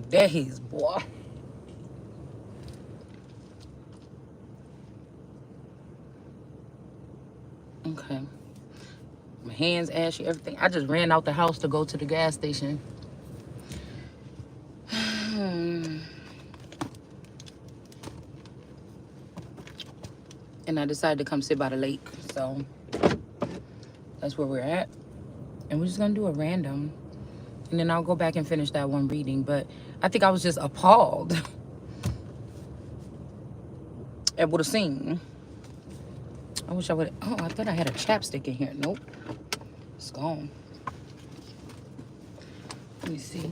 days, boy. Okay. My hands ashy, everything. I just ran out the house to go to the gas station. And I decided to come sit by the lake. So that's where we're at. And we're just going to do a random. And then I'll go back and finish that one reading. But I think I was just appalled at what I've seen. I wish I would. Oh, I thought I had a chapstick in here. Nope. It's gone. Let me see.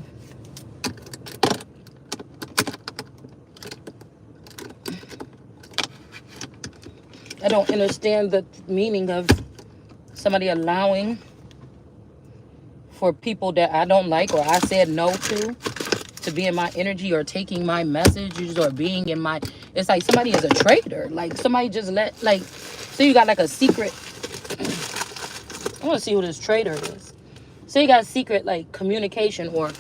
I don't understand the meaning of somebody allowing for people that I don't like or I said no to be in my energy or taking my messages or being in my... It's like somebody is a traitor. Like somebody just let... Like, so you got like a secret... I want to see who this traitor is. So you got a secret like communication or...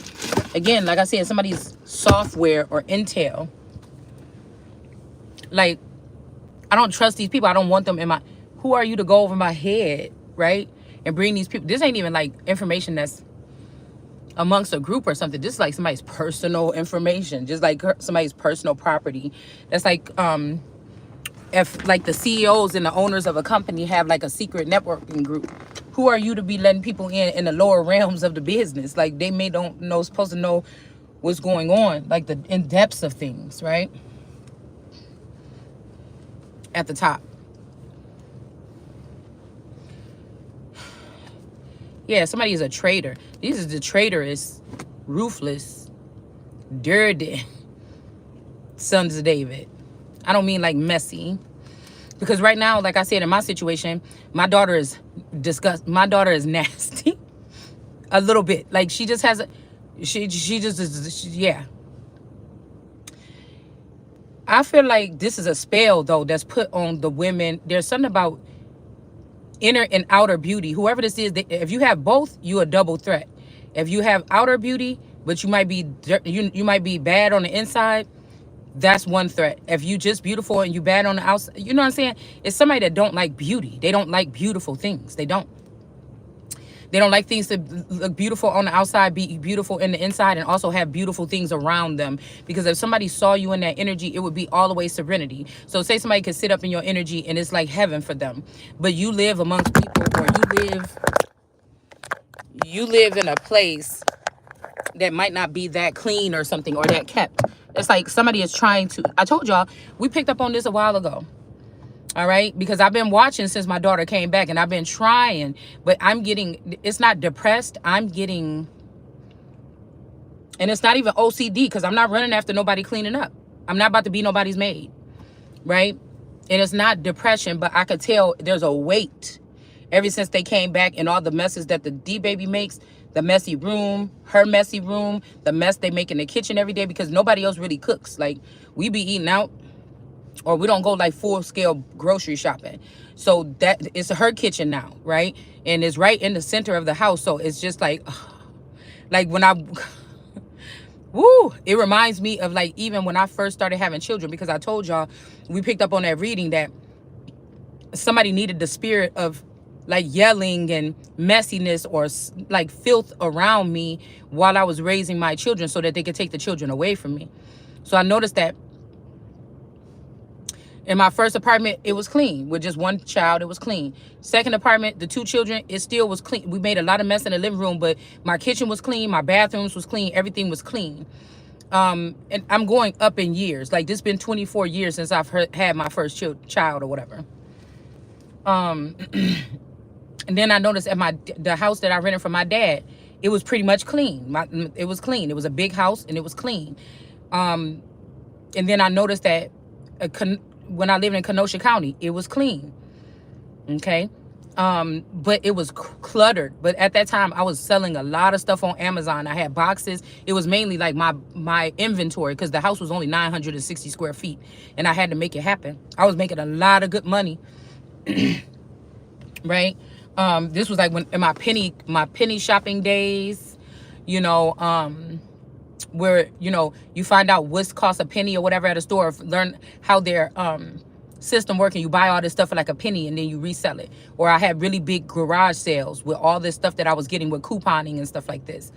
Again, like I said, somebody's software or intel. Like, I don't trust these people. I don't want them in my... Who are you to go over my head, right? And bring these people... This ain't even like information that's amongst a group or something. This is like somebody's personal information. Just like somebody's personal property. That's like... if like the CEOs and the owners of a company have like a secret networking group, who are you to be letting people in the lower realms of the business? Like they don't know, supposed to know what's going on, like the in depths of things, right? At the top. Yeah, somebody is a traitor. This is the traitorous, ruthless, dirty sons of David. I don't mean like messy. Because right now, like I said, in my situation, my daughter is my daughter is nasty. A little bit. Like she just has she just is, yeah. I feel like this is a spell though that's put on the women. There's something about inner and outer beauty. Whoever this is, if you have both, you a double threat. If you have outer beauty, but you might be you might be bad on the inside, that's one threat. If you just beautiful and you bad on the outside, you know what I'm saying? It's somebody that don't like beauty. They don't like beautiful things. They don't like things to look beautiful on the outside, be beautiful in the inside, and also have beautiful things around them. Because if somebody saw you in that energy, it would be all the way serenity. So say somebody could sit up in your energy and it's like heaven for them. But you live amongst people, or you live in a place that might not be that clean or something, or that kept. It's like somebody is trying to... I told y'all, we picked up on this a while ago. All right, because I've been watching since my daughter came back, and I've been trying, but I'm getting... It's not depressed. I'm getting... And it's not even OCD, because I'm not running after nobody cleaning up. I'm not about to be nobody's maid, right? And it's not depression, but I could tell there's a weight ever since they came back, and all the messes that the D-baby makes, the messy room, her messy room, the mess they make in the kitchen every day, because nobody else really cooks. Like, we be eating out, or we don't go like full-scale grocery shopping. So that it's her kitchen now, right? And it's right in the center of the house. So it's just like when I... Woo! It reminds me of like even when I first started having children, because I told y'all, we picked up on that reading that somebody needed the spirit of like yelling and messiness or like filth around me while I was raising my children, so that they could take the children away from me. So I noticed that in my first apartment, it was clean. With just one child, it was clean. Second apartment, the two children, it still was clean. We made a lot of mess in the living room, but my kitchen was clean, my bathrooms was clean, everything was clean. And I'm going up in years. Like, this been 24 years since I've had my first child or whatever. And then I noticed at the house that I rented from my dad, it was pretty much clean. It was clean. It was a big house and it was clean. And then I noticed that when I lived in Kenosha County, it was clean. Okay. But it was cluttered. But at that time, I was selling a lot of stuff on Amazon. I had boxes. It was mainly like my inventory, because the house was only 960 square feet and I had to make it happen. I was making a lot of good money. Right. This was like when in my penny shopping days, you know, where, you know, you find out what's cost a penny or whatever at a store, learn how their system working. You buy all this stuff for like a penny and then you resell it. Or I had really big garage sales with all this stuff that I was getting with couponing and stuff like this.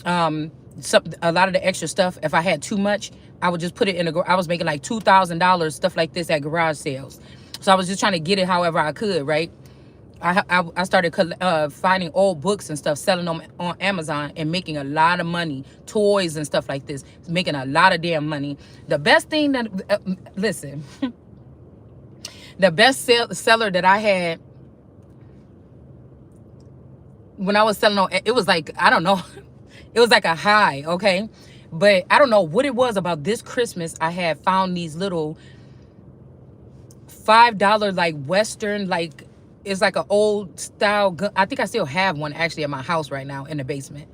A lot of the extra stuff, if I had too much, I would just put it in I was making like $2,000 stuff like this at garage sales. So I was just trying to get it however I could, right? I started finding old books and stuff, selling them on Amazon and making a lot of money. Toys and stuff like this, making a lot of damn money. The best thing that, listen, the best seller that I had when I was selling on, it was like, I don't know, it was like a high, okay? But I don't know what it was about this Christmas. I had found these little $5 like Western, like, it's like an old style gun. I think I still have one actually at my house right now in the basement.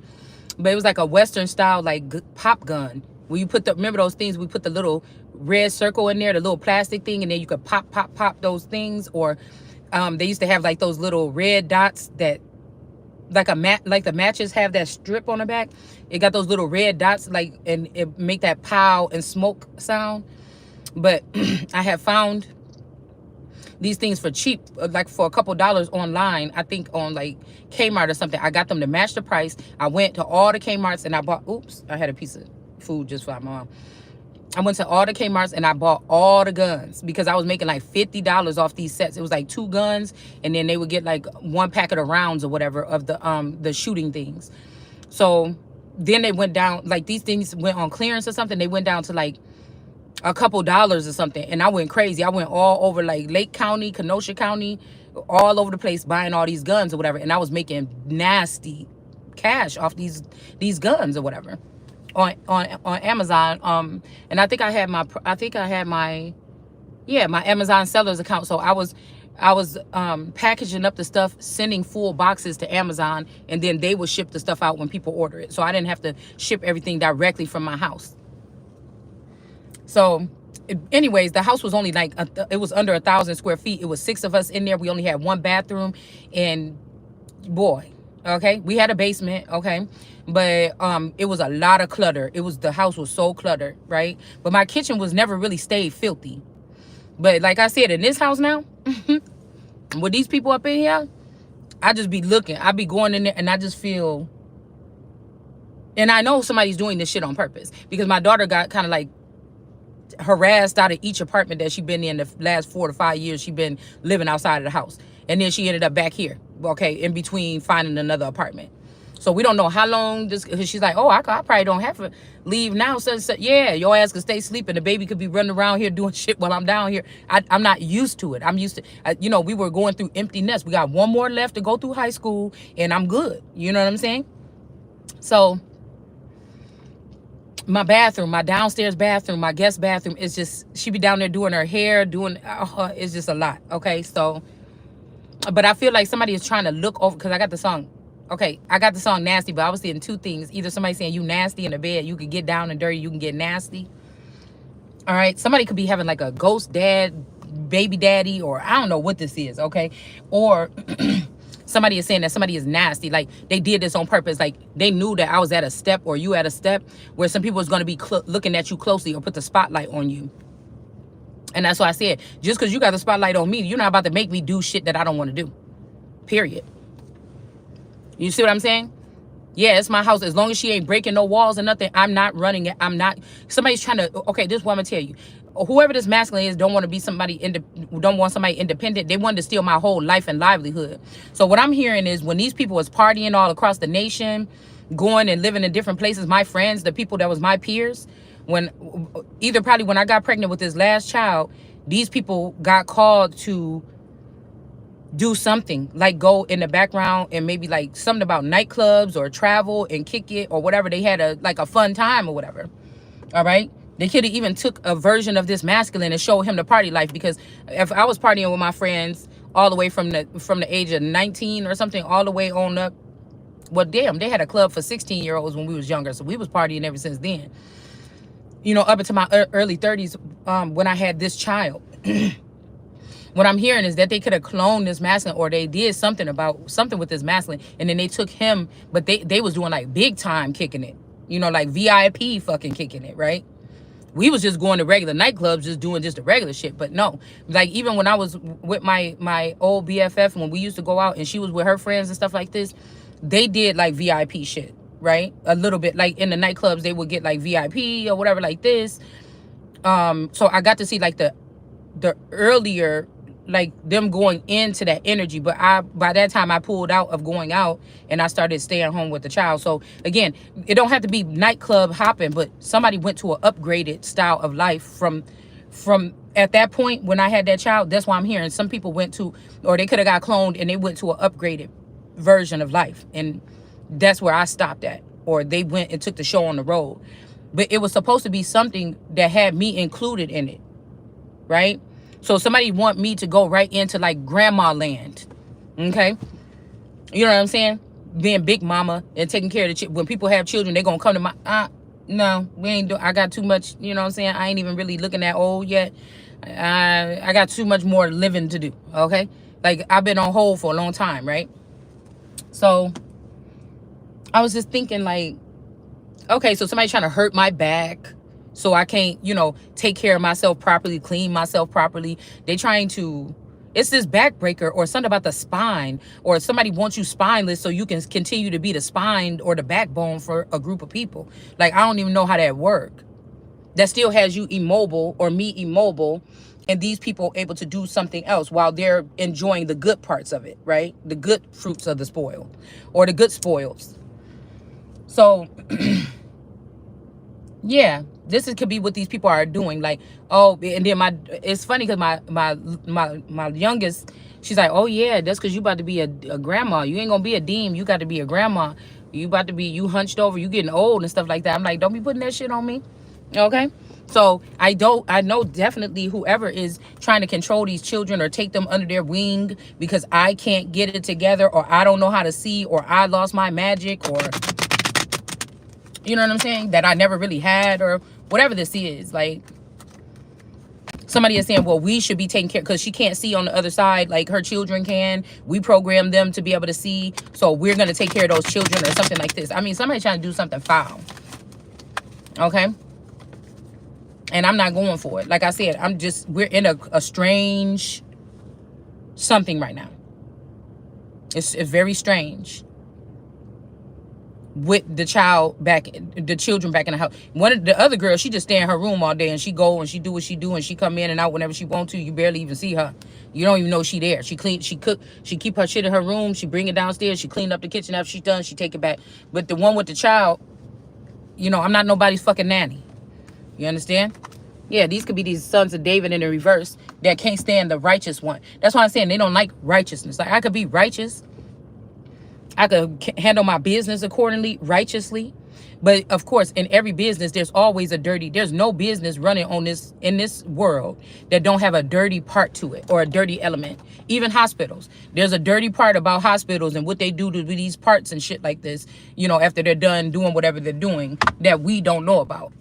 But it was like a Western style like pop gun. Where you put remember those things, we put the little red circle in there, the little plastic thing, and then you could pop those things. Or they used to have like those little red dots that, like like the matches have that strip on the back. It got those little red dots, like, and it make that pow and smoke sound. But I have found these things for cheap, like for a couple dollars online, I think on like Kmart or something. I got them to match the price. I went to all the Kmarts and I bought, oops, I had a piece of food just for my mom. I went to all the Kmarts and I bought all the guns because I was making like $50 off these sets. It was like 2 guns and then they would get like 1 packet of rounds or whatever of the shooting things. So then they went down, like these things went on clearance or something. They went down to like a couple dollars or something, and I went crazy. I went all over like Lake County, Kenosha County, all over the place buying all these guns or whatever, and I was making nasty cash off these guns or whatever on Amazon. And I think I had my my Amazon sellers account. So I was packaging up the stuff, sending full boxes to Amazon, and then they would ship the stuff out when people order it. So I didn't have to ship everything directly from my house. So anyways, the house was only like, it was under 1,000 square feet. It was 6 of us in there. We only had 1 bathroom, and boy, okay, we had a basement, okay, but it was a lot of clutter. The house was so cluttered, right? But my kitchen was never really stayed filthy. But like I said, in this house now, with these people up in here, I just be looking. I be going in there and I just feel, and I know somebody's doing this shit on purpose, because my daughter got kind of like harassed out of each apartment that she been in the last 4 to 5 years. She been living outside of the house, and then she ended up back here, okay, in between finding another apartment. So we don't know how long this, she's like, oh, I probably don't have to leave now. So yeah, your ass could stay sleeping. The baby could be running around here doing shit while I'm down here. I'm not used to it. I'm used to, you know, we were going through empty nest. We got 1 more left to go through high school, and I'm good. You know what I'm saying? So my bathroom, my downstairs bathroom, my guest bathroom, is just, she be down there doing her hair, it's just a lot, okay? So, but I feel like somebody is trying to look over, because I got the song, okay, I got the song Nasty, but I was seeing 2 things. Either somebody saying you nasty in the bed, you could get down and dirty, you can get nasty. All right, somebody could be having like a ghost dad, baby daddy, or I don't know what this is, okay? Or somebody is saying that somebody is nasty, like they did this on purpose, like they knew that I was at a step, or you at a step, where some people was going to be looking at you closely or put the spotlight on you. And that's why I said, just because you got the spotlight on me, you're not about to make me do shit that I don't want to do, period. You see what I'm saying? Yeah, it's my house. As long as she ain't breaking no walls or nothing, I'm not running it. I'm not, somebody's trying to, okay, this is what I'm gonna tell you. Whoever this masculine is don't want to be somebody, don't want somebody independent. They wanted to steal my whole life and livelihood. So what I'm hearing is, when these people was partying all across the nation, going and living in different places, my friends, the people that was my peers, probably when I got pregnant with this last child, these people got called to do something, like go in the background and maybe like something about nightclubs or travel and kick it or whatever. They had a fun time or whatever. All right. They could have even took a version of this masculine and showed him the party life, because if I was partying with my friends all the way from the age of 19 or something all the way on up, well, damn, they had a club for 16-year-olds when we was younger, so we was partying ever since then. You know, up into my early 30s, when I had this child. What I'm hearing is that they could have cloned this masculine, or they did something with this masculine, and then they took him, but they was doing like big time kicking it. You know, like VIP fucking kicking it, right? We was just going to regular nightclubs, just doing just the regular shit. But no, like even when I was with my old BFF, when we used to go out and she was with her friends and stuff like this, they did like VIP shit, right? A little bit like in the nightclubs, they would get like VIP or whatever like this. So I got to see like the earlier, like them going into that energy. But by that time I pulled out of going out and I started staying home with the child. So again, it don't have to be nightclub hopping, but somebody went to an upgraded style of life from at that point when I had that child. That's why I'm hearing some people went to, or they could have got cloned and they went to an upgraded version of life, and that's where I stopped at. Or they went and took the show on the road. But it was supposed to be something that had me included in it, right? So somebody want me to go right into like grandma land, okay? You know what I'm saying? Being big mama and taking care of the when people have children, they're gonna come to my no, we ain't do. I got too much. You know what I'm saying? I ain't even really looking that old yet. I got too much more living to do. Okay, like I've been on hold for a long time, right? So I was just thinking like, okay, so somebody trying to hurt my back so I can't, you know, take care of myself properly, clean myself properly. They trying to, it's this backbreaker or something about the spine, or somebody wants you spineless so you can continue to be the spine or the backbone for a group of people. Like, I don't even know how that work. That still has you immobile or me immobile, and these people able to do something else while they're enjoying the good parts of it, right? The good fruits of the spoil, or the good spoils. So yeah, could be what these people are doing. Like, oh, and then it's funny because my youngest, she's like, oh yeah, that's because you about to be a grandma. You ain't gonna be a deem. You got to be a grandma. You about to be, you hunched over. You getting old and stuff like that. I'm like, don't be putting that shit on me, okay? So I know definitely whoever is trying to control these children or take them under their wing because I can't get it together, or I don't know how to see, or I lost my magic, or you know what I'm saying, that I never really had, or whatever this is. Like, somebody is saying, well, we should be taking care because she can't see on the other side like her children can. We program them to be able to see, so we're going to take care of those children, or something like this. I mean, somebody trying to do something foul, okay? And I'm not going for it. Like I said, we're in a strange something right now. It's very strange. With the children back in the house. One of the other girls, she just stay in her room all day, and she go and she do what she do, and she come in and out whenever she want to. You barely even see her. You don't even know she there. She clean, she cook, she keep her shit in her room, she bring it downstairs, she clean up the kitchen. After she's done, she take it back. But the one with the child, you know, I'm not nobody's fucking nanny. You understand? Yeah, these could be these sons of David in the reverse that can't stand the righteous one. That's why I'm saying they don't like righteousness. Like, I could be righteous, I could handle my business accordingly, righteously. But of course, in every business, there's always there's no business running in this world that don't have a dirty part to it, or a dirty element. Even hospitals, there's a dirty part about hospitals and what they do to these parts and shit like this, you know, after they're done doing whatever they're doing that we don't know about.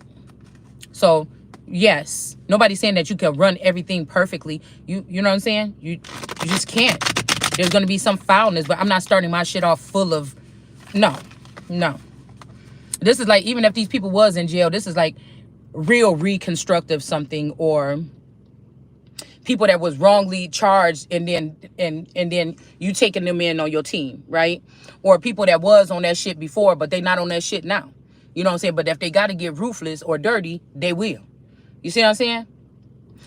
So yes, nobody's saying that you can run everything perfectly. You know what I'm saying? You just can't. There's going to be some foulness, but I'm not starting my shit off full of, no. This is like, even if these people was in jail, this is like real reconstructive something, or people that was wrongly charged and then you taking them in on your team, right? Or people that was on that shit before, but they not on that shit now. You know what I'm saying? But if they got to get ruthless or dirty, they will. You see what I'm saying?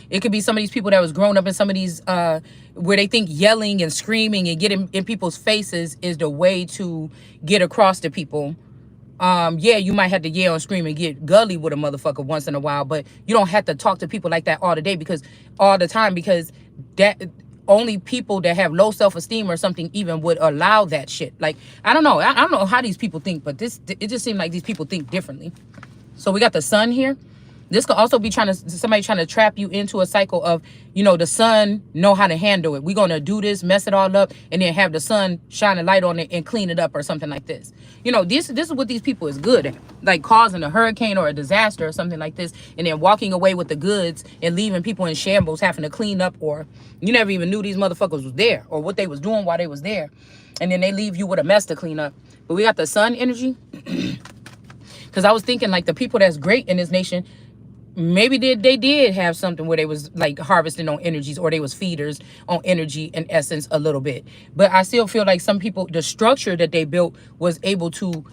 It could be some of these people that was grown up in some of these, where they think yelling and screaming and getting in people's faces is the way to get across to people. Yeah, you might have to yell and scream and get gully with a motherfucker once in a while, but you don't have to talk to people like that all the time, because that only people that have low self-esteem or something even would allow that shit. Like, I don't know. I don't know how these people think, but it just seems like these people think differently. So we got the sun here. This could also be somebody trying to trap you into a cycle of, you know, the sun know how to handle it. We're going to do this, mess it all up, and then have the sun shine a light on it and clean it up or something like this. You know, this is what these people is good at. Like causing a hurricane or a disaster or something like this, and then walking away with the goods and leaving people in shambles having to clean up, or you never even knew these motherfuckers was there or what they was doing while they was there. And then they leave you with a mess to clean up. But we got the sun energy. Because I was thinking like the people that's great in this nation, maybe they did have something where they was like harvesting on energies, or they was feeders on energy and essence a little bit. But I still feel like some people, the structure that they built was able to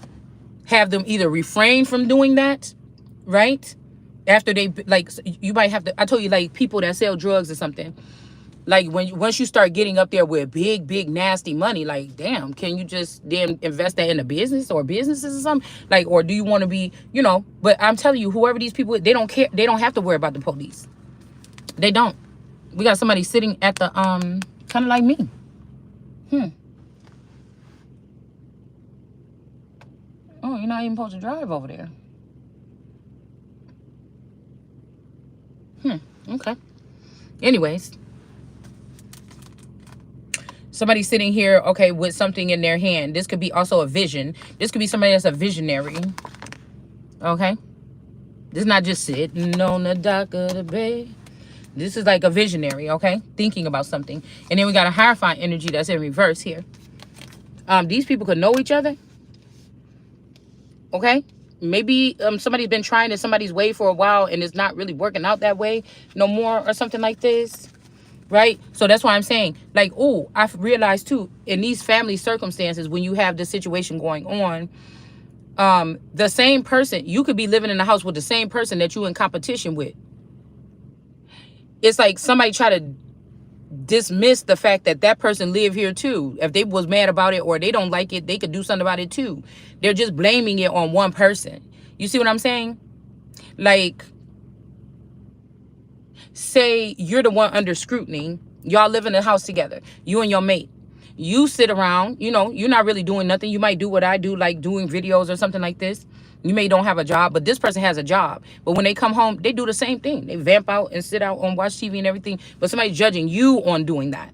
have them either refrain from doing that, right? After they, like, you might have to, I told you, like people that sell drugs or something, like once you start getting up there with big nasty money, like damn, can you just then invest that in a business or businesses or something? Like, or do you want to be, but I'm telling you, whoever these people, they don't care, they don't have to worry about the police. They don't. We got somebody sitting at the kind of like me. Oh, you're not even supposed to drive over there. Okay. Anyways, somebody sitting here, okay, with something in their hand. This could be also a vision. This could be somebody that's a visionary. Okay. This is not just sitting on the dock of the bay. This is like a visionary, okay? Thinking about something. And then we got a Hierophant energy that's in reverse here. These people could know each other. Okay? Maybe somebody's been trying it somebody's way for a while and it's not really working out that way no more or something like this. Right? So that's why I'm saying, like, oh, I've realized too, in these family circumstances, when you have this situation going on, the same person, you could be living in a house with the same person that you in competition with. It's like somebody try to dismiss the fact that that person live here too. If they was mad about it or they don't like it, they could do something about it too. They're just blaming it on one person. You see what I'm saying? Like, say you're the one under scrutiny. Y'all live in a house together, you and your mate. You sit around, you're not really doing nothing. You might do what I do, like doing videos or something like this. You may don't have a job, but this person has a job. But when they come home, they do the same thing. They vamp out and sit out and watch TV and everything. But somebody's judging you on doing that,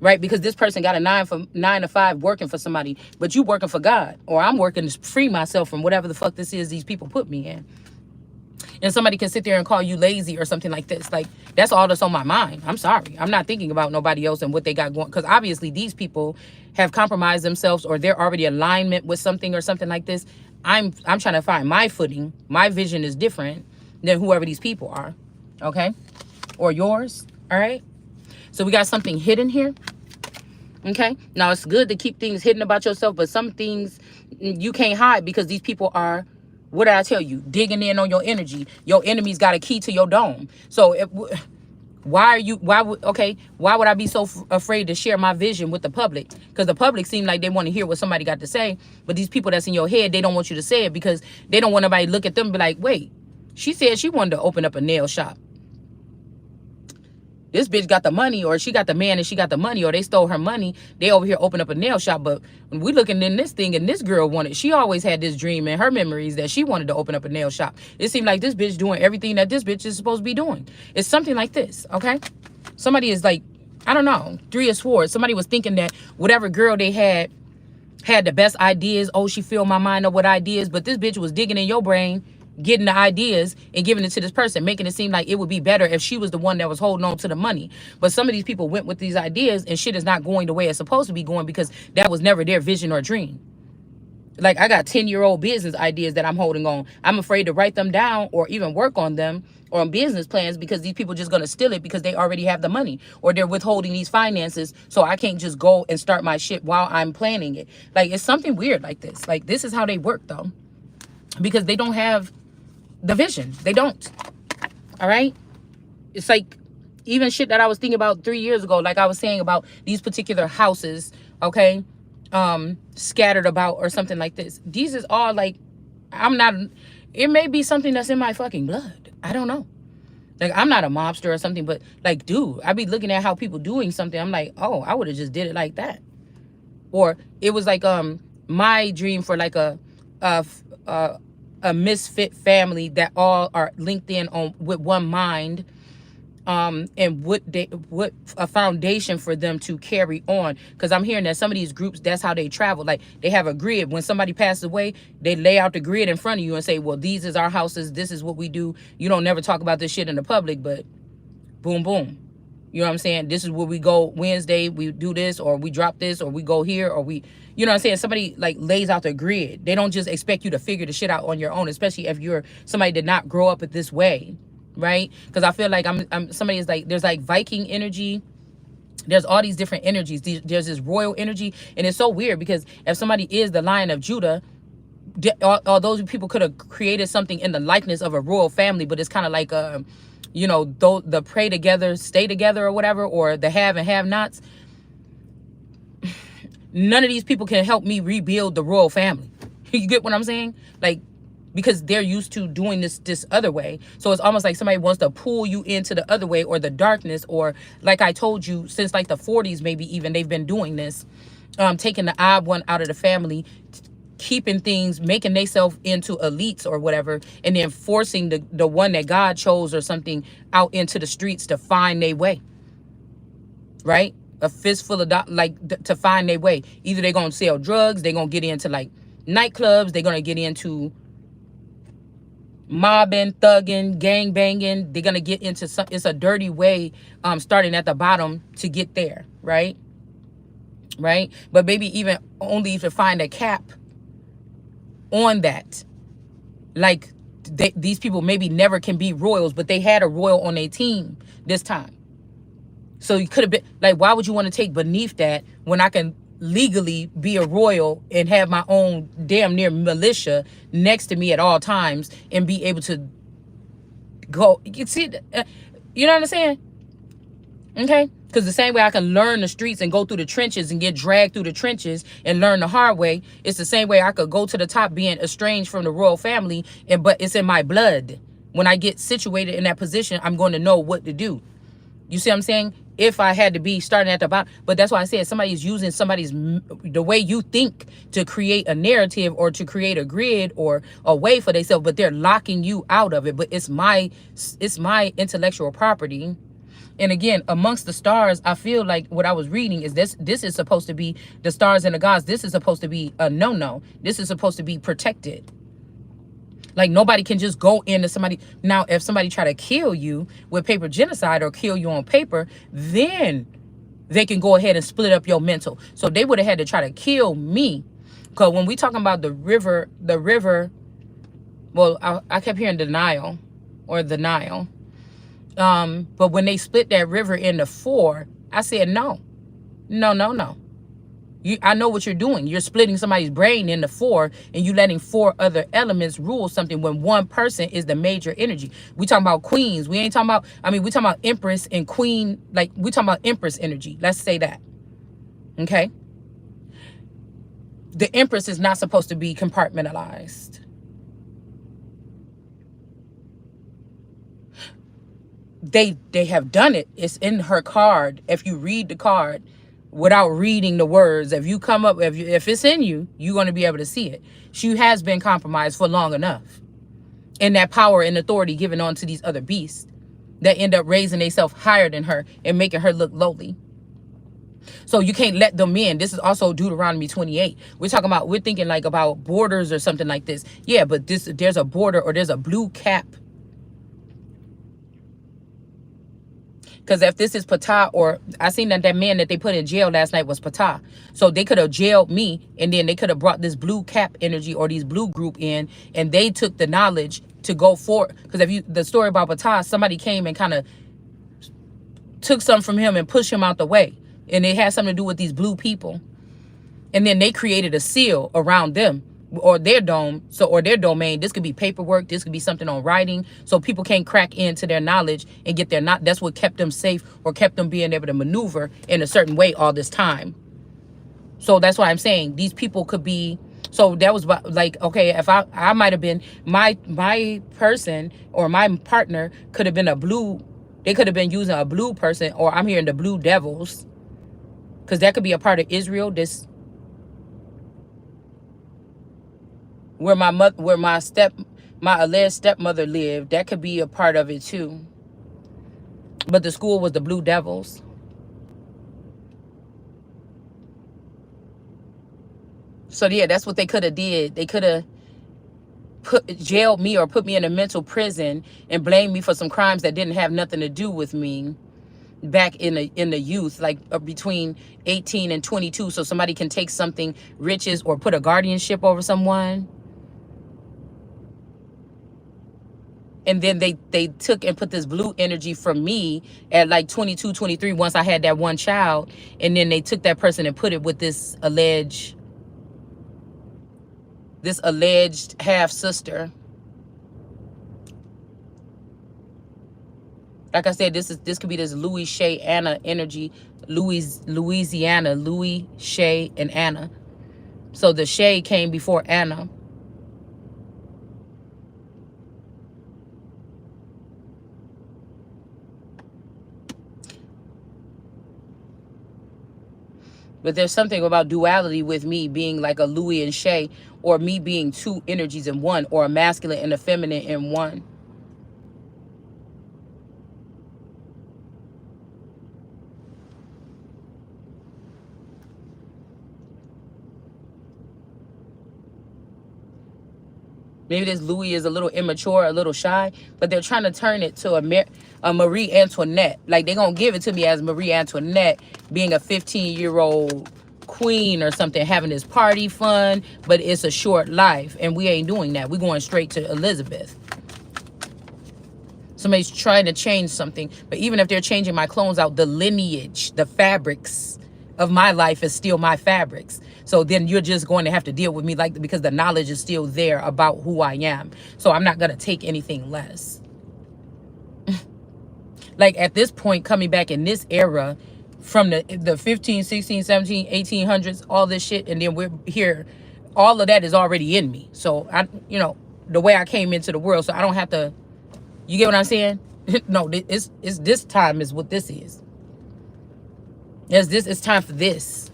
right? Because this person got a 9 to 5 working for somebody, but you working for God, or I'm working to free myself from whatever the fuck this is these people put me in. And somebody can sit there and call you lazy or something like this. Like, that's all that's on my mind. I'm sorry. I'm not thinking about nobody else and what they got going. Because obviously these people have compromised themselves, or they're already in alignment with something or something like this. I'm trying to find my footing. My vision is different than whoever these people are. Okay? Or yours. All right? So we got something hidden here. Okay? Now, it's good to keep things hidden about yourself, but some things you can't hide because these people are, what did I tell you? Digging in on your energy. Your enemy's got a key to your dome. So why would I be so afraid to share my vision with the public? Because the public seem like they want to hear what somebody got to say. But these people that's in your head, they don't want you to say it because they don't want nobody to look at them and be like, wait, she said she wanted to open up a nail shop. This bitch got the money, or she got the man and she got the money, or they stole her money. They over here open up a nail shop. But when we looking in this thing, and this girl she always had this dream in her memories that she wanted to open up a nail shop. It seemed like this bitch doing everything that this bitch is supposed to be doing. It's something like this, okay? Somebody is like, I don't know, 3 of Swords. Somebody was thinking that whatever girl they had the best ideas. Oh, she filled my mind up with ideas. But this bitch was digging in your brain, getting the ideas and giving it to this person, making it seem like it would be better if she was the one that was holding on to the money. But some of these people went with these ideas and shit is not going the way it's supposed to be going because that was never their vision or dream. Like, I got 10-year-old business ideas that I'm holding on. I'm afraid to write them down or even work on them or on business plans because these people just going to steal it because they already have the money, or they're withholding these finances. So I can't just go and start my shit while I'm planning it. Like, it's something weird like this. Like, this is how they work though, because they don't have the vision. They don't. All right? It's like even shit that I was thinking about 3 years ago, like I was saying about these particular houses, okay, scattered about or something like this. These is all like, it may be something that's in my fucking blood. I don't know. Like, I'm not a mobster or something, but like, dude, I be looking at how people doing something. I'm like, oh, I would have just did it like that. Or it was like my dream for like a misfit family that all are linked in on with one mind, and what a foundation for them to carry on. Because I'm hearing that some of these groups, that's how they travel. Like, they have a grid. When somebody passes away, they lay out the grid in front of you and say, well, these is our houses, this is what we do. You don't never talk about this shit in the public, but boom boom, You know what I'm saying? This is where we go Wednesday, we do this, or we drop this, or we go here, or we, you know what I'm saying? Somebody like lays out the grid. They don't just expect you to figure the shit out on your own, especially if you're somebody that did not grow up this way, right? Because I feel like I'm somebody is like, there's like Viking energy. There's all these different energies. There's this royal energy. And it's so weird because if somebody is the Lion of Judah, all those people could have created something in the likeness of a royal family, but it's kind of like you know, the pray together stay together or whatever, or the have and have nots. None of these people can help me rebuild the royal family. You get what I'm saying? Like, because they're used to doing this other way. So it's almost like somebody wants to pull you into the other way, or the darkness, or like I told you, since like the 40s, maybe even, they've been doing this, taking the odd one out of the family, keeping things, making themselves into elites or whatever, and then forcing the one that God chose or something out into the streets to find their way, right? A fistful of to find their way. Either they're gonna sell drugs, they're gonna get into like nightclubs, they're gonna get into mobbing, thugging, gang banging. They're gonna get into some, it's a dirty way, starting at the bottom to get there, right? Right? But maybe even only to find a cap on that. Like, these people maybe never can be royals, but they had a royal on their team this time. So you could have been like, why would you want to take beneath that when I can legally be a royal and have my own damn near militia next to me at all times and be able to go, you see, you know what I'm saying? Okay? Because the same way I can learn the streets and go through the trenches and get dragged through the trenches and learn the hard way, it's the same way I could go to the top being estranged from the royal family, but it's in my blood. When I get situated in that position, I'm going to know what to do. You see what I'm saying? If I had to be starting at the bottom. But that's why I said somebody's using the way you think to create a narrative or to create a grid or a way for themselves, but they're locking you out of it. But it's my intellectual property. And again, amongst the stars, I feel like what I was reading is this is supposed to be the stars and the gods. This is supposed to be a no-no. This is supposed to be protected. Like, nobody can just go into somebody. Now, if somebody try to kill you with paper genocide or kill you on paper, then they can go ahead and split up your mental. So they would have had to try to kill me. Because when we talking about the river, well, I kept hearing denial or the Nile. But when they split that river into 4, I said, no. I know what you're doing. You're splitting somebody's brain into 4, and you letting 4 other elements rule something when one person is the major energy. We talking about queens. We ain't talking about, we talking about empress and queen. Like, we talking about empress energy. Let's say that. Okay? The empress is not supposed to be compartmentalized. They have done it. It's in her card. If you read the card without reading the words, if you come up, if it's in you, you're going to be able to see it. She has been compromised for long enough. And that power and authority given on to these other beasts that end up raising themselves higher than her and making her look lowly. So you can't let them in. This is also Deuteronomy 28. We're thinking like about borders or something like this. Yeah, but there's a border, or there's a blue cap. Because if this is Ptah, or I seen that man that they put in jail last night was Ptah. So they could have jailed me, and then they could have brought this blue cap energy or these blue group in, and they took the knowledge to go for. Because the story about Ptah, somebody came and kind of took something from him and pushed him out the way. And it had something to do with these blue people. And then they created a seal around them, or their dome, or their domain. This could be paperwork, this could be something on writing, so people can't crack into their knowledge and get that's what kept them safe, or kept them being able to maneuver in a certain way all this time. So that's why I'm saying these people could be. So that was like, okay, if I might have been, my person or my partner could have been a blue. They could have been using a blue person, or I'm hearing the blue devils, because that could be a part of Israel. This, where my alleged stepmother lived, that could be a part of it too. But the school was the Blue Devils. So yeah, that's what they could have did. They could have jailed me or put me in a mental prison and blamed me for some crimes that didn't have nothing to do with me. back in the youth, like between 18 and 22, so somebody can take something, riches, or put a guardianship over someone. And then they took and put this blue energy from me at like 22, 23, once I had that one child. And then they took that person and put it with this alleged half sister. Like I said, this could be this Louis, Shay, Anna energy. Louisiana, Louis, Shay, and Anna. So the Shay came before Anna. But there's something about duality with me being like a Louis and Shay, or me being two energies in one, or a masculine and a feminine in one. Maybe this Louis is a little immature, a little shy, but they're trying to turn it to a Marie Antoinette. Like, they're going to give it to me as Marie Antoinette being a 15-year-old queen or something, having this party fun, but it's a short life. And we ain't doing that. We're going straight to Elizabeth. Somebody's trying to change something. But even if they're changing my clones out, the lineage, the fabrics of my life is still my fabrics. So then you're just going to have to deal with me like, because the knowledge is still there about who I am. So I'm not going to take anything less. Like, at this point, coming back in this era, from the 15, 16, 17, 1800s, all this shit, and then we're here, all of that is already in me. So I, the way I came into the world, so I don't have to, you get what I'm saying? No, it's this time is what this is. It's time for this.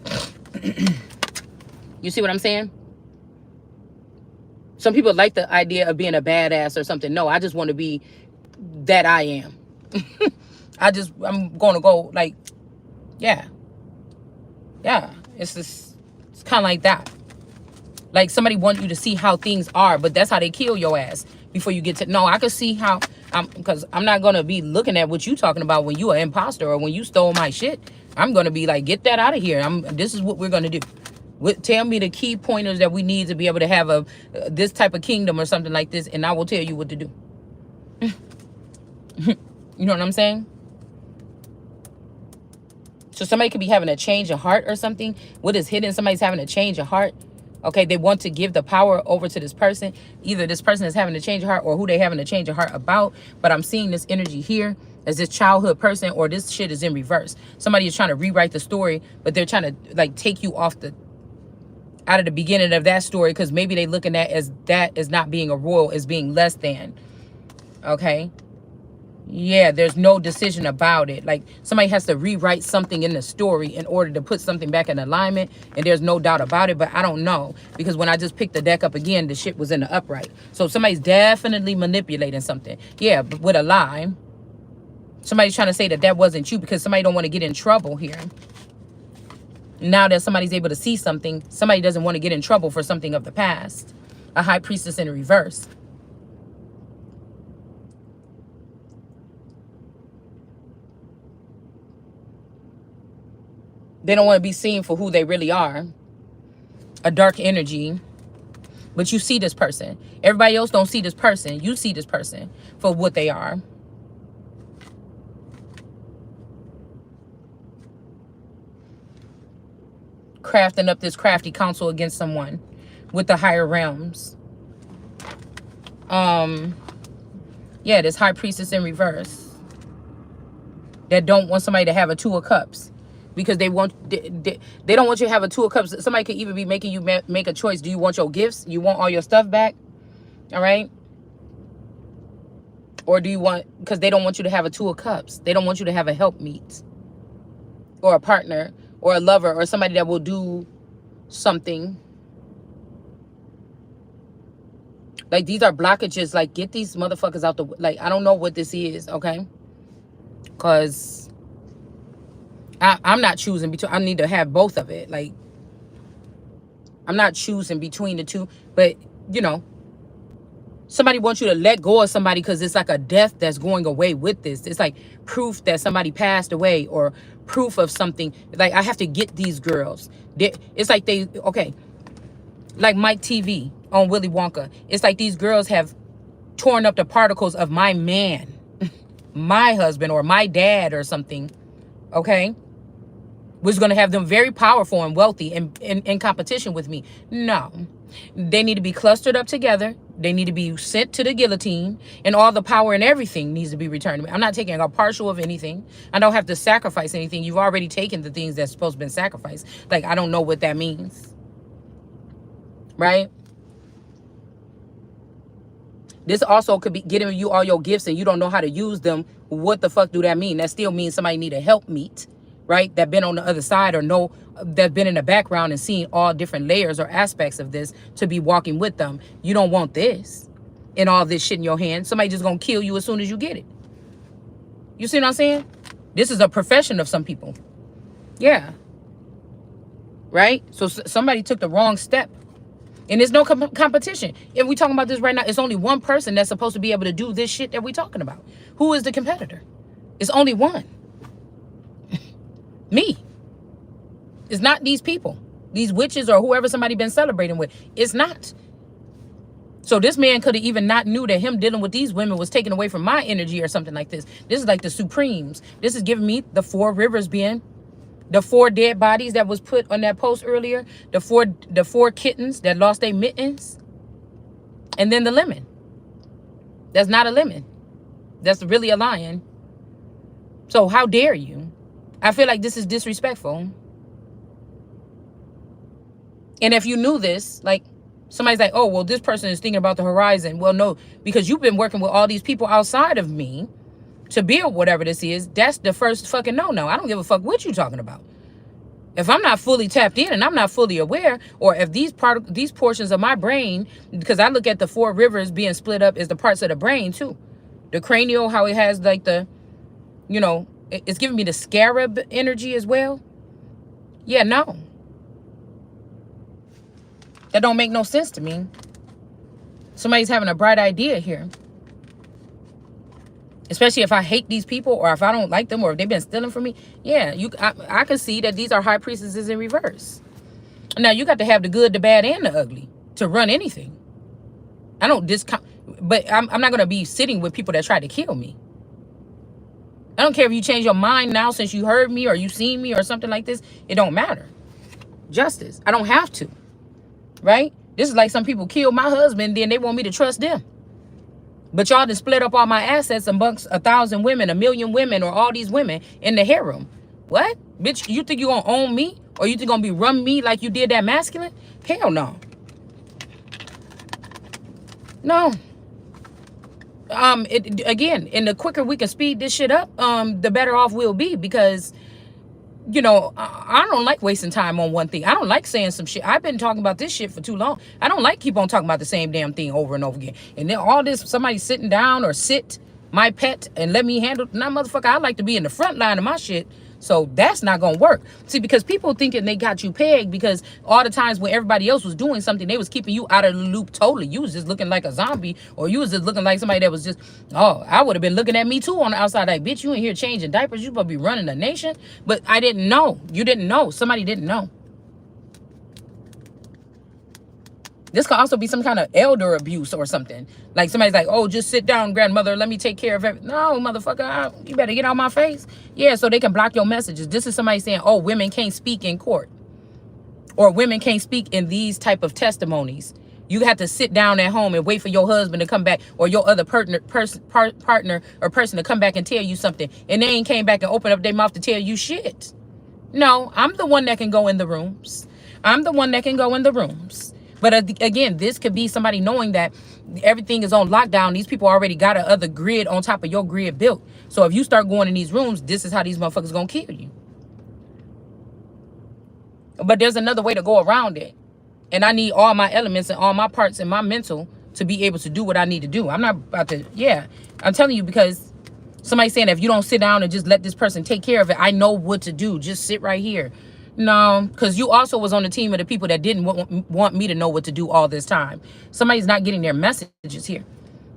You see what I'm saying? Some people like the idea of being a badass or something. No, I just want to be that I am. I'm going to go like, yeah. It's kind of like that. Like, somebody wants you to see how things are, but that's how they kill your ass before you get to. No, I can see how. Because I'm not going to be looking at what you talking about when you an imposter or when you stole my shit. I'm going to be like, get that out of here. This is what we're going to do. Tell me the key pointers that we need to be able to have this type of kingdom or something like this, and I will tell you what to do. You know what I'm saying? So somebody could be having a change of heart or something. What is hidden? Somebody's having a change of heart. Okay, they want to give the power over to this person. Either this person is having a change of heart or who they having a change of heart about. But I'm seeing this energy here as this childhood person, or this shit is in reverse. Somebody is trying to rewrite the story, but they're trying to like take you out of the beginning of that story, because maybe they looking at as that as not being a royal, as being less than. Okay. Yeah, there's no decision about it. Like, somebody has to rewrite something in the story in order to put something back in alignment, and there's no doubt about it. But I don't know, because when I just picked the deck up again, the shit was in the upright. So somebody's definitely manipulating something. Yeah, but with a lie. Somebody's trying to say that wasn't you, because somebody don't want to get in trouble here. Now that somebody's able to see something, somebody doesn't want to get in trouble for something of the past. A high priestess in reverse. They don't want to be seen for who they really are. A dark energy. But you see this person. Everybody else don't see this person. You see this person for what they are. Crafting up this crafty counsel against someone with the higher realms. Yeah, this high priestess in reverse. That don't want somebody to have a Two of Cups. Because they don't want you to have a Two of Cups. Somebody could even be making you make a choice. Do you want your gifts? You want all your stuff back? All right? Or do you want... Because they don't want you to have a Two of Cups. They don't want you to have a helpmeet. Or a partner. Or a lover. Or somebody that will do something. Like, these are blockages. Like, get these motherfuckers out the... Like, I don't know what this is, okay? Because... I'm not choosing between. I need to have both of it. Like, I'm not choosing between the two. But, Somebody wants you to let go of somebody because it's like a death that's going away with this. It's like proof that somebody passed away or proof of something. Like, I have to get these girls. It's like okay, like Mike TV on Willy Wonka. It's like these girls have torn up the particles of my man, my husband, or my dad or something, okay? Was going to have them very powerful and wealthy and in competition with me. No. They need to be clustered up together. They need to be sent to the guillotine, and all the power and everything needs to be returned to me. I'm not taking a partial of anything. I don't have to sacrifice anything. You've already taken the things that's supposed to be sacrificed. Like, I don't know what that means. Right? This also could be getting you all your gifts and you don't know how to use them. What the fuck do that mean? That still means somebody need a help meet, right? That been on the other side or know that been in the background and seen all different layers or aspects of this to be walking with them. You don't want this and all this shit in your hand. Somebody just gonna kill you as soon as you get it. You see what I'm saying? This is a profession of some people. Yeah. Right? So somebody took the wrong step. And there's no competition. If we talking about this right now, it's only one person that's supposed to be able to do this shit that we talking about. Who is the competitor? It's only one. Me. It's not these people. These witches or whoever somebody been celebrating with. It's not. So this man could have even not knew that him dealing with these women was taken away from my energy or something like this. This is like the Supremes. This is giving me the 4 rivers being the 4 dead bodies that was put on that post earlier. The four kittens that lost their mittens. And then the lemon. That's not a lemon. That's really a lion. So how dare you? I feel like this is disrespectful. And if you knew this, like, somebody's like, oh, well, this person is thinking about the horizon. Well, no, because you've been working with all these people outside of me to build whatever this is. That's the first fucking no. I don't give a fuck what you talking about. If I'm not fully tapped in and I'm not fully aware, or if these portions of my brain, because I look at the 4 rivers being split up as the parts of the brain too. The cranial, how it has like the, you know, it's giving me the scarab energy as well. Yeah, no. That don't make no sense to me. Somebody's having a bright idea here. Especially if I hate these people or if I don't like them or if they've been stealing from me. Yeah, I can see that these are high priestesses in reverse. Now, you got to have the good, the bad, and the ugly to run anything. I don't discount, but I'm not going to be sitting with people that try to kill me. I don't care if you change your mind now since you heard me or you seen me or something like this. It don't matter. Justice. I don't have to. Right? This is like some people kill my husband, then they want me to trust them. But y'all done split up all my assets amongst 1,000 women, 1,000,000 women, or all these women in the harem. What? Bitch, you think you gonna own me? Or you think gonna be run me like you did that masculine? Hell no. No. Again, and the quicker we can speed this shit up, the better off we'll be, because you know, I don't like wasting time on one thing. I don't like saying some shit. I've been talking about this shit for too long. I don't like keep on talking about the same damn thing over and over again. And then all this, somebody sitting down or sit my pet and let me handle. Nah, motherfucker, I like to be in the front line of my shit. So that's not going to work. See, because people thinking they got you pegged because all the times when everybody else was doing something, they was keeping you out of the loop totally. You was just looking like a zombie, or you was just looking like somebody that was just, oh, I would have been looking at me too on the outside like, bitch, you in here changing diapers. You supposed to be running the nation. But I didn't know. You didn't know. Somebody didn't know. This could also be some kind of elder abuse or something. Like somebody's like, oh, just sit down, grandmother. Let me take care of everything. No, motherfucker, you better get out my face. Yeah, so they can block your messages. This is somebody saying, oh, women can't speak in court. Or women can't speak in these type of testimonies. You have to sit down at home and wait for your husband to come back or your other partner or person to come back and tell you something. And they ain't came back and open up their mouth to tell you shit. No, I'm the one that can go in the rooms. I'm the one that can go in the rooms. But again, this could be somebody knowing that everything is on lockdown. These people already got a other grid on top of your grid built. So if you start going in these rooms, this is how these motherfuckers gonna kill you. But there's another way to go around it. And I need all my elements and all my parts and my mental to be able to do what I need to do. I'm not about to, yeah. I'm telling you, because somebody's saying if you don't sit down and just let this person take care of it, I know what to do. Just sit right here. No, because you also was on the team of the people that didn't want me to know what to do all this time. Somebody's not getting their messages here.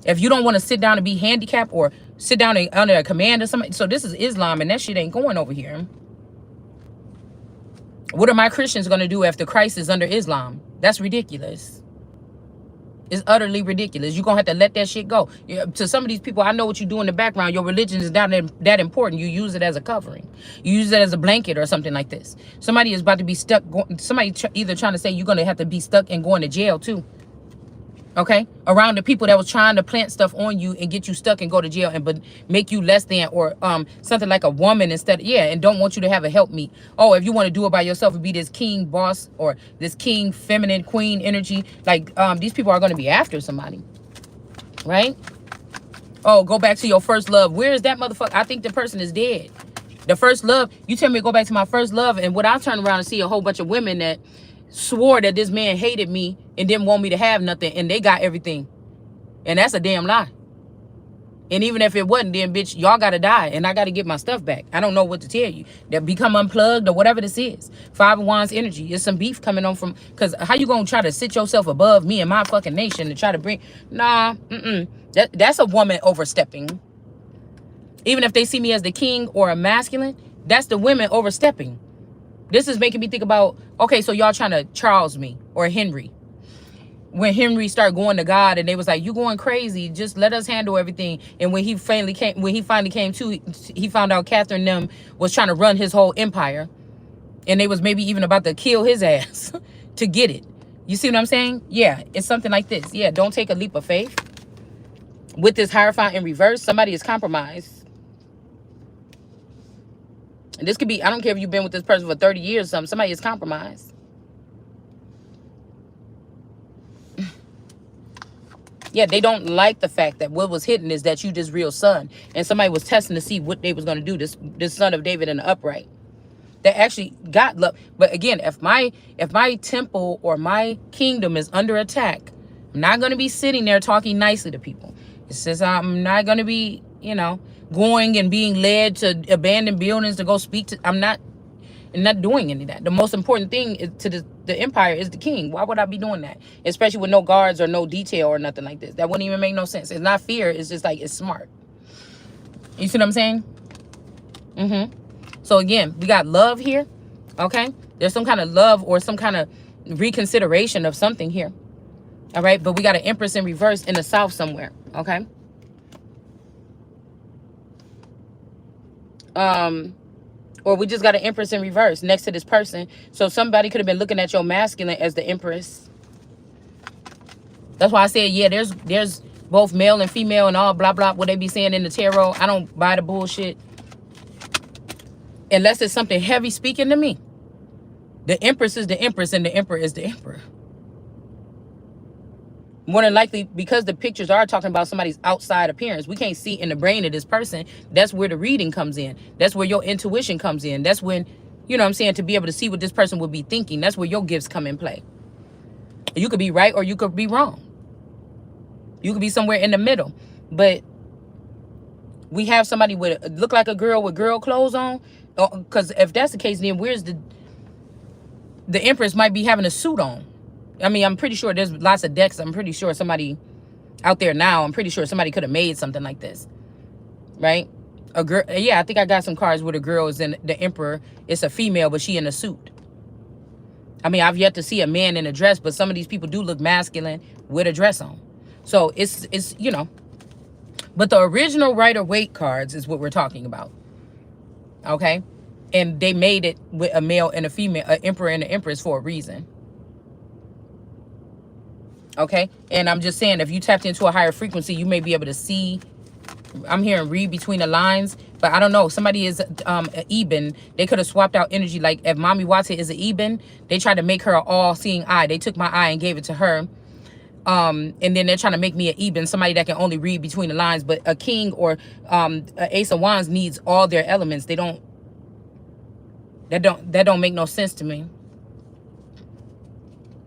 If you don't want to sit down and be handicapped or sit down under a command or something. So this is Islam, and that shit ain't going over here. What are my Christians going to do after Christ is under Islam? That's ridiculous. It's utterly ridiculous. You're going to have to let that shit go. To some of these people, I know what you do in the background. Your religion is not that important. You use it as a covering. You use it as a blanket or something like this. Somebody is about to be stuck. Somebody either trying to say you're going to have to be stuck and going to jail too. Okay, around the people that was trying to plant stuff on you and get you stuck and go to jail and but make you less than or something like a woman instead. Yeah, and don't want you to have a helpmeet. Oh, if you want to do it by yourself and be this king boss or this king feminine queen energy, like these people are going to be after somebody, right? Oh, go back to your first love. Where is that motherfucker? I think the person is dead. The first love. You tell me to go back to my first love, and what I turn around and see a whole bunch of women that swore that this man hated me and didn't want me to have nothing, and they got everything, and that's a damn lie. And even if it wasn't, then bitch, y'all gotta die and I gotta get my stuff back. I don't know what to tell you. That become unplugged or whatever this is. Five of Wands energy. There's some beef coming on from, because how you gonna try to sit yourself above me and my fucking nation to try to bring, nah, that's a woman overstepping. Even if they see me as the king or a masculine, that's the women overstepping. This is making me think about, okay, so y'all trying to Charles me or Henry. When Henry started going to God and they was like, you going crazy, just let us handle everything. And when he finally came to, he found out Catherine them was trying to run his whole empire. And they was maybe even about to kill his ass to get it. You see what I'm saying? Yeah, it's something like this. Yeah, don't take a leap of faith. With this Hierophant in reverse, somebody is compromised. And this could be, I don't care if you've been with this person for 30 years or something. Somebody is compromised. Yeah, they don't like the fact that what was hidden is that you this real son. And somebody was testing to see what they was going to do. This son of David in the upright. That actually got love. But again, if my temple or my kingdom is under attack, I'm not going to be sitting there talking nicely to people. It says I'm not going to be, going and being led to abandoned buildings to go speak to. I'm not doing any of that. The most important thing is to the empire is the king. Why would I be doing that? Especially with no guards or no detail or nothing like this. That wouldn't even make no sense. It's not fear. It's just like, it's smart. You see what I'm saying? So again, we got love here. Okay. There's some kind of love or some kind of reconsideration of something here. All right. But we got an Empress in reverse in the south somewhere. Okay. Or we just got an Empress in reverse next to this person. So somebody could have been looking at your masculine as the Empress. That's why I said, yeah, there's both male and female and all blah, blah, what they be saying in the tarot. I don't buy the bullshit. Unless it's something heavy speaking to me. The Empress is the Empress and the Emperor is the Emperor. More than likely, because the pictures are talking about somebody's outside appearance, we can't see in the brain of this person. That's where the reading comes in. That's where your intuition comes in. That's when, you know what I'm saying, to be able to see what this person would be thinking. That's where your gifts come in play. You could be right or you could be wrong. You could be somewhere in the middle. But we have somebody with, look like a girl with girl clothes on. Because if that's the case, then where's the Empress might be having a suit on. I mean, I'm pretty sure there's lots of decks. I'm pretty sure somebody out there now, I'm pretty sure somebody could have made something like this. Right? A girl, yeah, I think I got some cards where the girl is in the Emperor. It's a female, but she in a suit. I mean, I've yet to see a man in a dress, but some of these people do look masculine with a dress on. So it's but the original Rider-Waite cards is what we're talking about. Okay? And they made it with a male and a female, an Emperor and an Empress for a reason. Okay, and I'm just saying, if you tapped into a higher frequency, you may be able to see. I'm hearing read between the lines, but I don't know. Somebody is an Eben. They could have swapped out energy. Like if Mommy Watson is an Eben, they tried to make her an all-seeing eye. They took my eye and gave it to her. And then they're trying to make me an Eben, somebody that can only read between the lines. But a king or an Ace of Wands needs all their elements. They don't. That don't make no sense to me.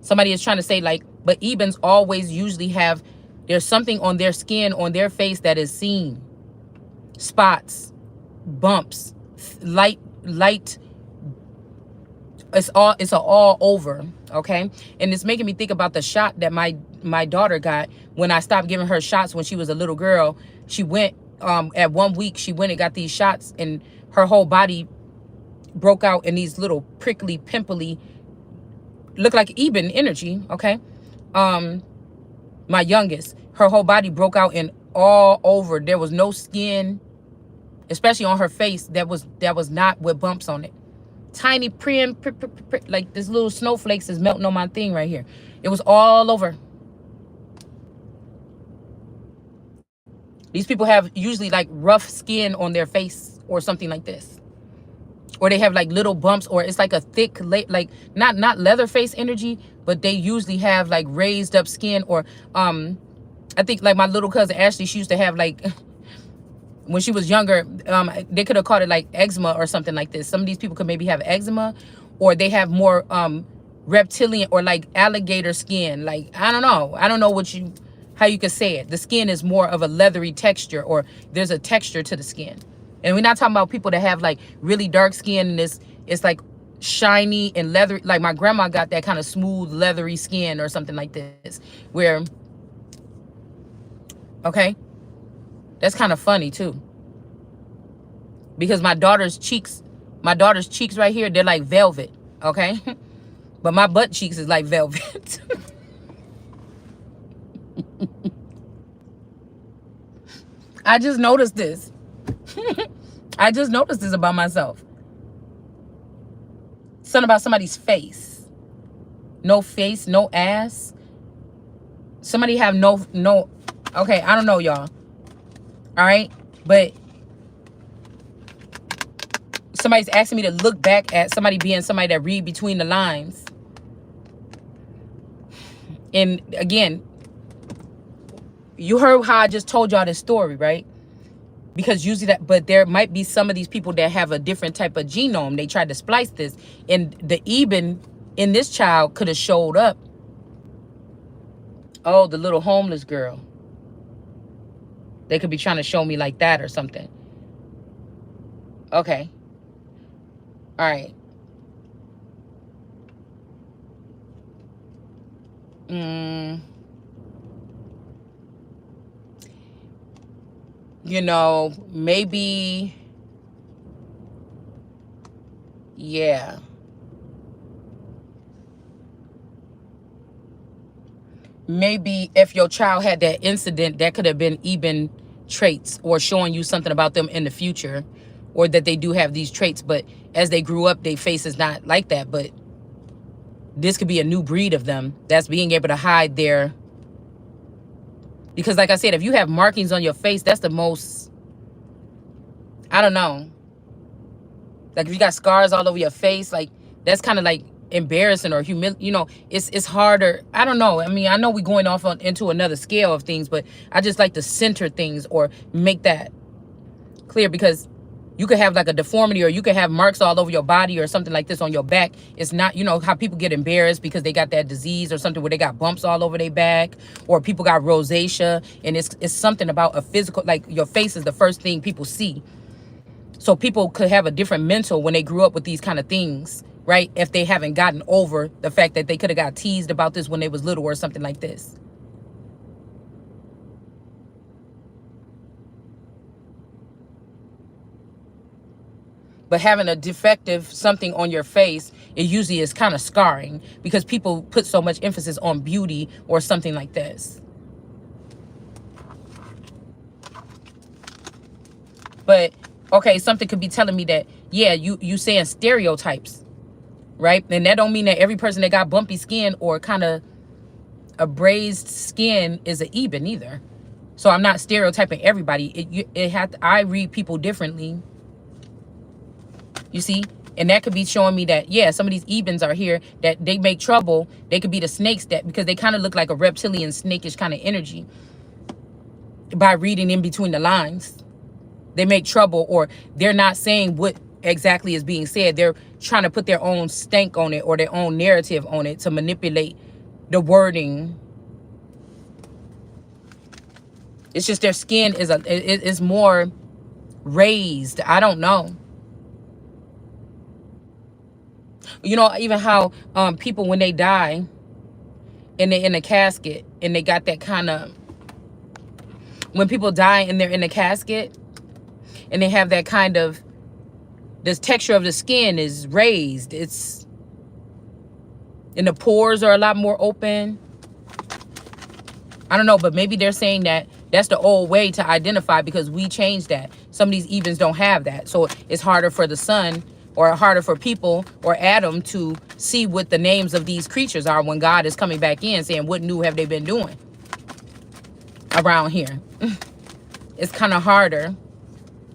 Somebody is trying to say like, but Ebens always usually have, there's something on their skin, on their face that is seen. Spots, bumps, light. It's all over, okay? And it's making me think about the shot that my my daughter got when I stopped giving her shots when she was a little girl. She went at 1 week. She went and got these shots, and her whole body broke out in these little prickly, pimply, look like even energy. Okay, my youngest, her whole body broke out and all over. There was no skin, especially on her face, that was not with bumps on it. Tiny like this little snowflakes is melting on my thing right here. It was all over. These people have usually like rough skin on their face or something like this, or they have like little bumps, or it's like a thick, like not leather face energy, but they usually have like raised up skin. Or I think like my little cousin Ashley, she used to have like when she was younger, they could have called it like eczema or something like this. Some of these people could maybe have eczema, or they have more reptilian or like alligator skin. Like I don't know how you could say it. The skin is more of a leathery texture, or there's a texture to the skin. And we're not talking about people that have like really dark skin and it's like shiny and leathery. Like my grandma got that kind of smooth leathery skin or something like this, where, okay, that's kind of funny too, because my daughter's cheeks right here, they're like velvet. Okay. But my butt cheeks is like velvet. I just noticed this. I just noticed this about myself. Something about somebody's face. No face, no ass. Somebody have no. Okay, I don't know, y'all. All right, but somebody's asking me to look back at somebody being somebody that read between the lines. And again, you heard how I just told y'all this story, right? Because usually but there might be some of these people that have a different type of genome. They tried to splice this, and the Eben in this child could have showed up. Oh, the little homeless girl. They could be trying to show me like that or something. Okay. All right. You know, maybe, yeah. Maybe if your child had that incident, that could have been even traits, or showing you something about them in the future, or that they do have these traits, but as they grew up, their face is not like that. But this could be a new breed of them that's being able to hide their, because like I said, if you have markings on your face, that's the most, I don't know. Like if you got scars all over your face, like that's kind of like embarrassing or you know, it's harder. I don't know. I mean, I know we're going off into another scale of things, but I just like to center things or make that clear, because you could have like a deformity, or you could have marks all over your body or something like this on your back. It's not, you know, how people get embarrassed because they got that disease or something, where they got bumps all over their back, or people got rosacea, and it's something about a physical, like your face is the first thing people see. So people could have a different mental when they grew up with these kind of things, right? If they haven't gotten over the fact that they could have got teased about this when they was little or something like this. But having a defective something on your face, it usually is kind of scarring, because people put so much emphasis on beauty or something like this. But okay, something could be telling me that, yeah, you saying stereotypes, right? And that don't mean that every person that got bumpy skin or kind of abrased skin is an Eben either. So I'm not stereotyping everybody. I read people differently. You see? And that could be showing me that, yeah, some of these Ebens are here, that they make trouble. They could be the snakes, that because they kind of look like a reptilian, snakish kind of energy. By reading in between the lines, they make trouble, or they're not saying what exactly is being said. They're trying to put their own stank on it, or their own narrative on it, to manipulate the wording. It's just their skin is more raised. I don't know. You know, even how people, when they die, and they're in a casket, and they got that kind of, when people die and they're in a casket and they have that kind of, this texture of the skin is raised, it's, and the pores are a lot more open. I don't know, but maybe they're saying that that's the old way to identify, because we changed that. Some of these evens don't have that. So it's harder for the sun, or harder for people or Adam to see what the names of these creatures are when God is coming back in saying, what new have they been doing around here? It's kind of harder.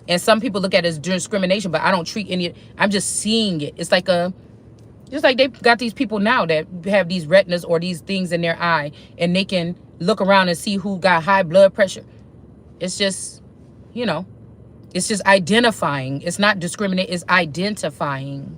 And some people look at it as discrimination, but I don't treat any, I'm just seeing it. It's like a, just like they got these people now that have these retinas or these things in their eye, and they can look around and see who got high blood pressure. It's just, you know, it's just identifying. It's not discriminate, it's identifying.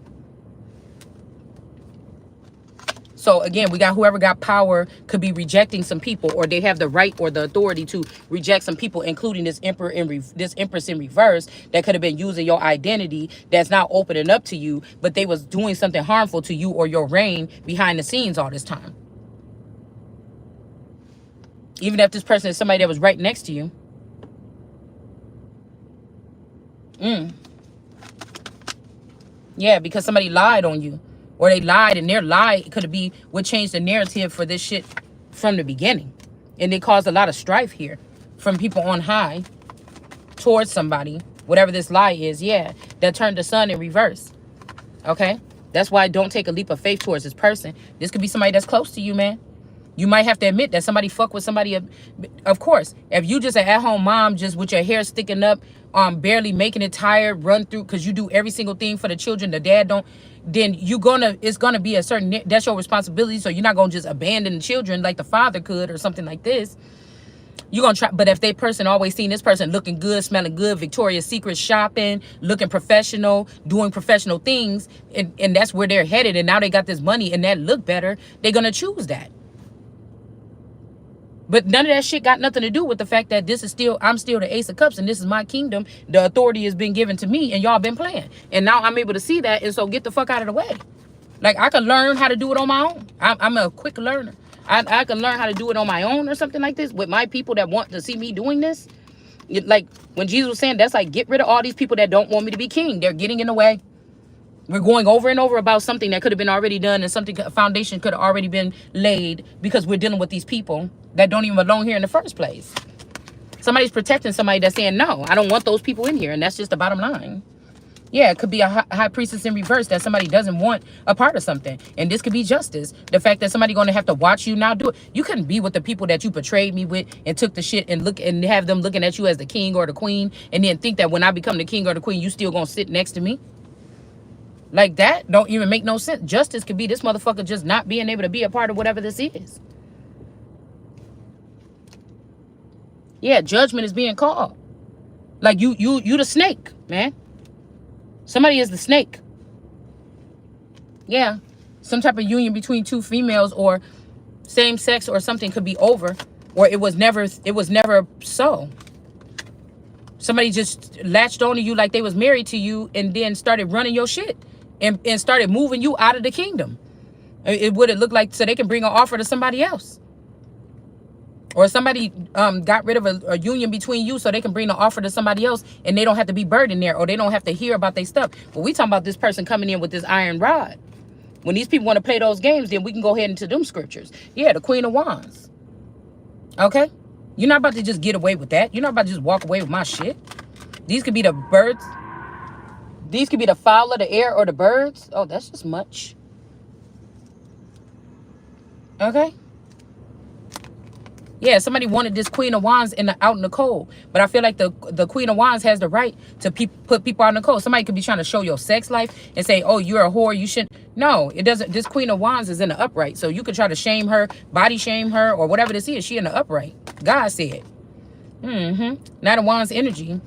So again, we got whoever got power could be rejecting some people, or they have the right or the authority to reject some people, including this this Empress in reverse that could have been using your identity that's now opening up to you, but they was doing something harmful to you or your reign behind the scenes all this time. Even if this person is somebody that was right next to you. Yeah, because somebody lied on you. Or they lied, and their lie could be what changed the narrative for this shit from the beginning. And it caused a lot of strife here from people on high towards somebody. Whatever this lie is, yeah, that turned the sun in reverse. Okay? That's why don't take a leap of faith towards this person. This could be somebody that's close to you, man. You might have to admit that somebody fuck with somebody. Of course, if you just an at-home mom, just with your hair sticking up, barely making it tired, run through, because you do every single thing for the children, the dad don't, then it's gonna be a certain, that's your responsibility. So you're not gonna just abandon the children like the father could or something like this. You're gonna try, but if they person always seen this person looking good, smelling good, Victoria's Secret shopping, looking professional, doing professional things, and that's where they're headed, and now they got this money and that look better, they're gonna choose that. But none of that shit got nothing to do with the fact that this is still, I'm still the Ace of Cups, and this is my kingdom. The authority has been given to me, and y'all been playing. And now I'm able to see that, and so get the fuck out of the way. Like, I can learn how to do it on my own. I'm a quick learner. I can learn how to do it on my own or something like this with my people that want to see me doing this. Like, when Jesus was saying, that's like, get rid of all these people that don't want me to be king. They're getting in the way. We're going over and over about something that could have been already done, and something, a foundation could have already been laid, because we're dealing with these people that don't even belong here in the first place. Somebody's protecting somebody that's saying, no, I don't want those people in here. And that's just the bottom line. Yeah, it could be a high priestess in reverse that somebody doesn't want a part of something. And this could be justice. The fact that somebody going to have to watch you now do it. You couldn't be with the people that you betrayed me with and took the shit and look and have them looking at you as the king or the queen, and then think that when I become the king or the queen, you still going to sit next to me. Like, that don't even make no sense. Justice could be this motherfucker just not being able to be a part of whatever this is. Yeah, judgment is being called. Like, you the snake, man. Somebody is the snake. Yeah. Some type of union between two females or same sex or something could be over. Or it was never so. Somebody just latched onto you like they was married to you, and then started running your shit. And started moving you out of the kingdom. It would it look like, so they can bring an offer to somebody else. Or somebody got rid of a union between you so they can bring an offer to somebody else, and they don't have to be burdened there, or they don't have to hear about their stuff. But we talking about this person coming in with this iron rod. When these people want to play those games, then we can go ahead into them scriptures. Yeah, the Queen of Wands. Okay? You're not about to just get away with that. You're not about to just walk away with my shit. These could be the birds. These could be the fowl of the air or the birds. Oh, that's just much. Okay? Yeah, somebody wanted this Queen of Wands out in the cold. But I feel like the Queen of Wands has the right to put people out in the cold. Somebody could be trying to show your sex life and say, oh, you're a whore, you shouldn't. No, it doesn't. This Queen of Wands is in the upright. So you could try to shame her, body shame her, or whatever this is. She in the upright. God said. Not a Wands energy.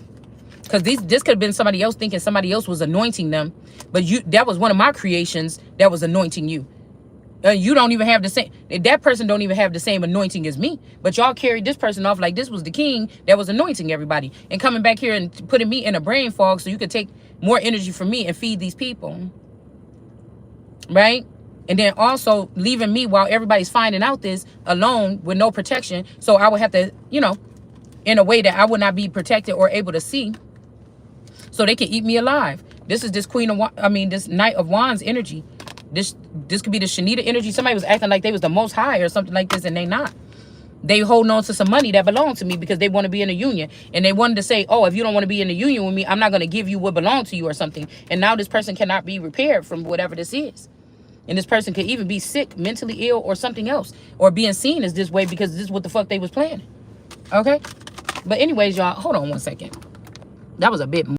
Because this could have been somebody else thinking somebody else was anointing them. But that was one of my creations that was anointing you. You don't even have the same, that person don't even have the same anointing as me. But y'all carried this person off like this was the king that was anointing everybody. And coming back here and putting me in a brain fog so you could take more energy from me and feed these people. Right? And then also leaving me while everybody's finding out this alone with no protection. So I would have to, you know, in a way that I would not be protected or able to see, so they can eat me alive. This is this this Knight of Wands energy. This could be the Shanita energy. Somebody was acting like they was the most high or something like this, and they not. They holding on to some money that belongs to me because they want to be in a union. And they wanted to say, oh, if you don't want to be in a union with me, I'm not going to give you what belongs to you or something. And now this person cannot be repaired from whatever this is. And this person could even be sick, mentally ill, or something else. Or being seen as this way because this is what the fuck they was planning. Okay? But anyways, y'all, hold on one second. That was a bit